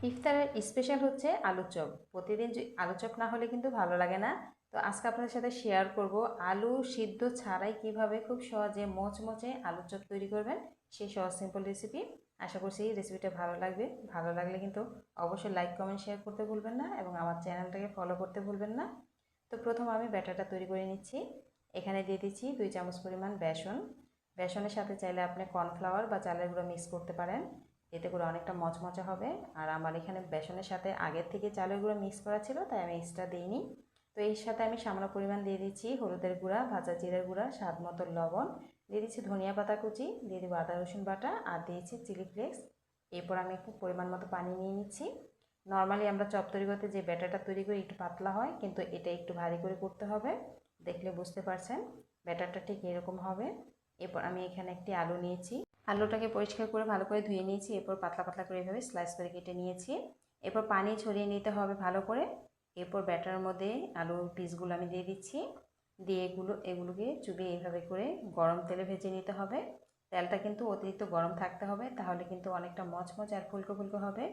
ইফতারের স্পেশাল হচ্ছে আলুর চপ। প্রতিদিন আলু চপ না হলে কিন্তু ভালো লাগে না। তো আজকে আপনাদের সাথে শেয়ার করব আলু সিদ্ধ ছাড়াই কিভাবে খুব সহজে মচমচে আলুর চপ তৈরি করবেন, সেই সহজ সিম্পল রেসিপি। আশা করছি রেসিপিটা ভালো লাগবে। ভালো লাগলে কিন্তু অবশ্যই লাইক কমেন্ট শেয়ার করতে ভুলবেন না এবং আমার চ্যানেলটাকে ফলো করতে ভুলবেন না। তো প্রথম আমি ব্যাটারটা তৈরি করে নিচ্ছি। এখানে দিয়ে দিচ্ছি 2 চামচ পরিমাণ বেসন। বেসনের সাথে চাইলে আপনি কর্নফ্লাওয়ার বা চালের গুঁড়ো মিক্স করতে পারেন, এতে করে অনেকটা মচমচে হবে। আর আমার এখানে বেসনের সাথে আগের থেকে চালের গুঁড়ো মিক্স করা ছিল, তাই আমি এক্সট্রা দিইনি। তো এর সাথে আমি সামান্য পরিমাণ দিয়ে দিচ্ছি হলুদের গুঁড়া, ভাজা জিরের গুঁড়া, স্বাদ মতো লবণ, দিয়ে দিচ্ছি ধনিয়া পাতা কুচি, দিয়ে দিব আদা রসুন বাটা আর দিয়েছি চিলি ফ্লেক্স। এরপর আমি একটু পরিমাণ মতো পানি নিয়ে নিচ্ছি। নর্মালি আমরা চপ তৈরি করতে যে ব্যাটারটা তৈরি করি একটু পাতলা হয়, কিন্তু এটা একটু ভারী করে করতে হবে। দেখলে বুঝতে পারছেন ব্যাটারটা ঠিক এরকম হবে। এরপর আমি এখানে একটি আলু নিয়েছি, আলুটাকে পরিষ্কার করে ভালো করে ধুয়ে নিয়েছি। এরপর পাতলা পাতলা করে এভাবে স্লাইস করে কেটে নিয়েছি। এরপর পানি ছড়িয়ে নিতে হবে ভালো করে। এরপর ব্যাটারের মধ্যে আলুর পিসগুলো আমি দিয়ে দিচ্ছি, দিয়ে এগুলোকে চুবিয়ে এইভাবে করে গরম তেলে ভেজে নিতে হবে। তেলটা কিন্তু অতিরিক্ত গরম থাকতে হবে, তাহলে কিন্তু অনেকটা মচমচ আর ফুলকো ফুলকো হবে।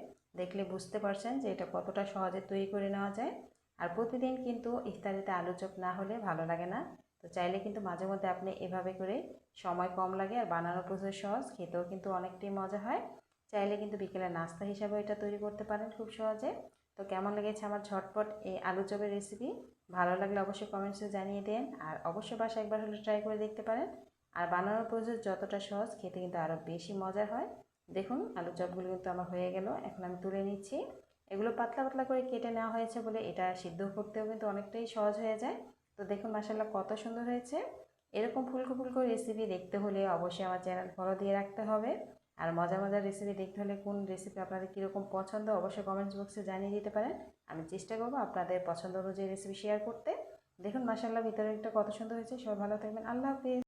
দেখলে বুঝতে পারছেন যে এটা কতটা সহজে তৈরি করে নেওয়া যায়। আর প্রতিদিন কিন্তু ইফতারিতে আলু চপ না হলে ভালো লাগে না। তো চাইলে কিন্তু মাঝে মধ্যে আপনি এভাবে করে, সময় কম লাগে আর বানানোর প্রসেস সহজ, খেতেও কিন্তু অনেকটাই মজা হয়। চাইলে কিন্তু বিকেলের নাস্তা হিসাবে এটা তৈরি করতে পারেন খুব সহজে। তো কেমন লেগেছে আমার ঝটপট এই আলু চপের রেসিপি? ভালো লাগলে অবশ্যই কমেন্টসে জানিয়ে দেন, আর অবশ্যই বাসায় একবার হলে ট্রাই করে দেখতে পারেন। আর বানানোর প্রসেস যতটা সহজ, খেতে কিন্তু আরও বেশি মজার হয়। দেখুন আলু চপগুলো কিন্তু আমার হয়ে গেল, এখন আমি তুলে নিচ্ছি। এগুলো পাতলা পাতলা করে কেটে নেওয়া হয়েছে বলে এটা সিদ্ধ করতেও কিন্তু অনেকটাই সহজ হয়ে যায়। তো দেখুন মাশাআল্লাহ কত সুন্দর হয়েছে। এরকম ফুলকো ফুলকো রেসিপি দেখতে হলে অবশ্যই আমার চ্যানেল ফলো দিয়ে রাখতে হবে। আর মজার মজার রেসিপি দেখতে হলে কোন রেসিপি আপনাদের কীরকম পছন্দ অবশ্যই কমেন্টস বক্সে জানিয়ে দিতে পারেন। আমি চেষ্টা করবো আপনাদের পছন্দ অনুযায়ী রেসিপি শেয়ার করতে। দেখুন মাশাআল্লাহ ভিতরে একটা কত সুন্দর হয়েছে। সবাই ভালো থাকবেন। আল্লাহ হাফিজ।